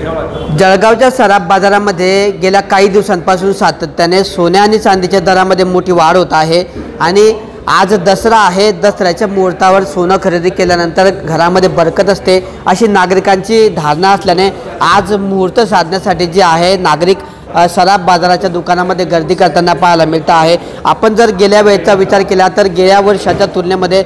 घ्यावं लागतं। जळगावच्या सराफ बाजारामध्ये गेल्या काही दिवसांपासून सातत्याने सोन्या आणि चांदीच्या दरामध्ये मोठी वाढ होत आहे आणि आज दसरा आहे। दसऱ्याच्या मुहूर्तावर सोनं खरेदी केल्यानंतर घरामध्ये बरकत असते अशी नागरिकांची धारणा असल्याने आज मुहूर्त साधण्यासाठी जे आहे नागरिक सराफ बाजाराच्या दुकानामध्ये गर्दी करताना पाहायला मिळत आहे। आपण जर गेल्या वेळेचा विचार केला तर गेल्या वर्षाच्या तुलनेमध्ये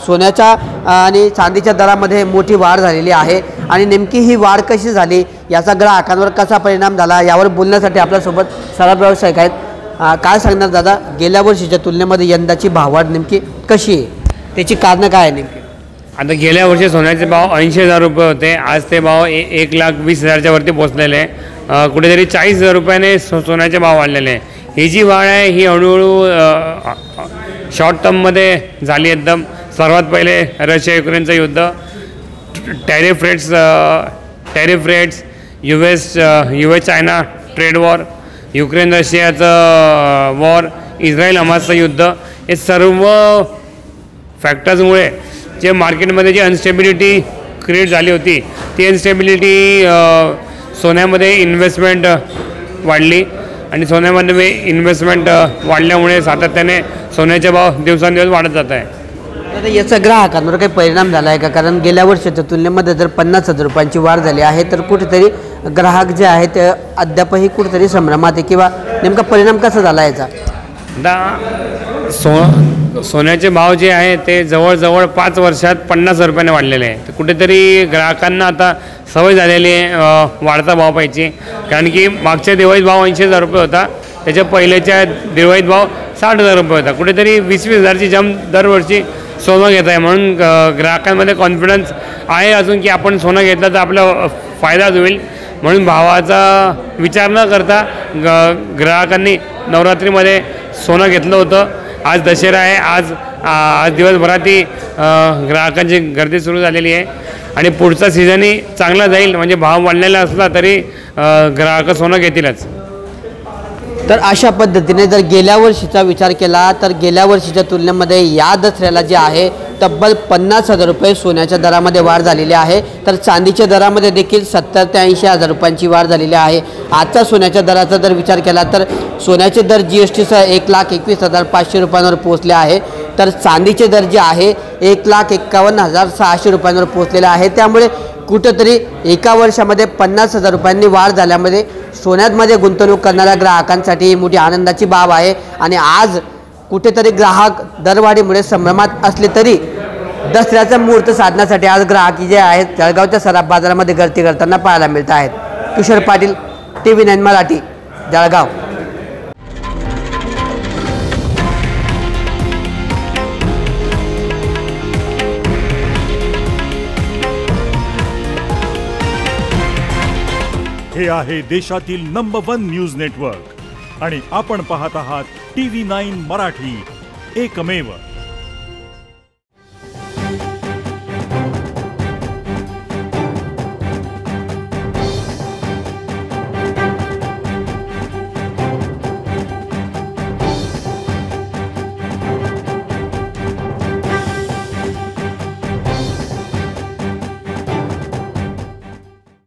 सोन्याच्या आणि चांदीच्या दरामध्ये मोठी वाढ झालेली आहे आणि नेमकी ही वाढ कशी झाली, याचा ग्राहकांवर कसा परिणाम झाला, यावर बोलण्यासाठी आपल्यासोबत सराफ व्यावसायिक आहेत। काय सांगणार दादा, गेल्या वर्षीच्या तुलनेमध्ये यंदाची भाववाढ नेमकी कशी आहे, त्याची कारणं काय आहे नेमकी? आता गेल्या वर्षी सोन्याचे भाव 80,000 रुपये होते, आज ते भाव 1,20,000च्या वरती पोहोचलेले आहे। कुठेतरी 40,000 रुपयाने सोन्याचे भाव वाढलेले आहे। ही जी वाढ आहे ही हळूहळू शॉर्ट टर्ममध्ये झाली एकदम। सर्वात पहिले रशिया युक्रेनचं युद्ध, tariff rates, US China trade war, Ukraine रशियाचं वॉर, इस्रायल हमासचं युद्ध, हे सर्व फॅक्टर्समुळे जे मार्केटमध्ये जी अनस्टेबिलिटी क्रिएट झाली होती ती अनस्टेबिलिटी सोन्यामध्ये इन्व्हेस्टमेंट वाढली आणि सोन्यामध्ये इन्व्हेस्टमेंट वाढल्यामुळे सातत्याने सोन्याचे भाव दिवसांदिवस वाढत जात आहे। तर याचा ग्राहकांवर काही परिणाम झाला आहे का? कारण गेल्या वर्षाच्या तुलनेमध्ये जर 50,000 रुपयांची वाढ झाली आहे तर कुठेतरी ग्राहक जे आहेत अद्यापही कुठेतरी संभ्रमात आहे किंवा नेमका परिणाम कसा झाला याचा? सोन्याचे भाव जे आहे ते जवळजवळ 5 वर्षात 50,000 रुपयाने वाढलेले आहे। तर कुठेतरी ग्राहकांना आता सवय झालेली आहे वाढता भाव पाहिजे, कारण की मागच्या दिवाळीत भाव 80,000 रुपये होता, त्याच्या पहिल्याच्या दिवाळीत भाव 60,000 रुपये होता। कुठेतरी 20,000ची जम दरवर्षी सोनं घेत आहे, म्हणून ग्राहकांमध्ये कॉन्फिडन्स आहे अजून की आपण सोनं घेतलं तर आपला फायदाच होईल, म्हणून भावाचा विचार न करता ग्राहकांनी नवरात्रीमध्ये सोनं घेतलं होतं। आज दसरा आहे, आज दिवसभराती ग्राहकांची गर्दी सुरू झालेली आहे आणि पुढचा सीझनही चांगला जाईल, म्हणजे भाव वाढलेला असला तरी ग्राहक सोनं घेतीलच। तर अशा पद्धतीने जर गेल्या वर्षीचा विचार केला तर गेल्या वर्षीच्या तुलनेमध्ये या दसऱ्याला जे आहे तब्बल 50,000 रुपये सोन्याच्या दरामध्ये वाढ झालेली आहे, तर चांदीच्या दरामध्ये देखील 70,000 ते 80,000 रुपयांची वाढ झालेली आहे। आजचा सोन्याच्या दराचा जर विचार केला तर सोन्याचे दर GSTसह 1,21,500 रुपयांवर पोहोचले आहे, तर चांदीचे दर जे आहे 1,51,600 रुपयांवर पोहोचलेले आहे। त्यामुळे कुठेतरी एका वर्षामध्ये 50,000 रुपयांनी वाढ झाल्यामध्ये सोन्यामध्ये गुंतवणूक करणाऱ्या ग्राहकांसाठी मोठी आनंदाची बाब आहे आणि आज कुठेतरी ग्राहक दरवाढीमुळे संभ्रमात असले तरी दसऱ्याचा मुहूर्त साधण्यासाठी आज ग्राहक जे आहेत जळगावच्या सराफ बाजारामध्ये गर्दी करताना पाहायला मिळत आहेत। किशोर पाटील, TV9 मराठी, जळगाव। हे आहे देशातील नंबर 1 न्यूज नेटवर्क आणि आपण पाहत आहात TV9 मराठी, एकमेव।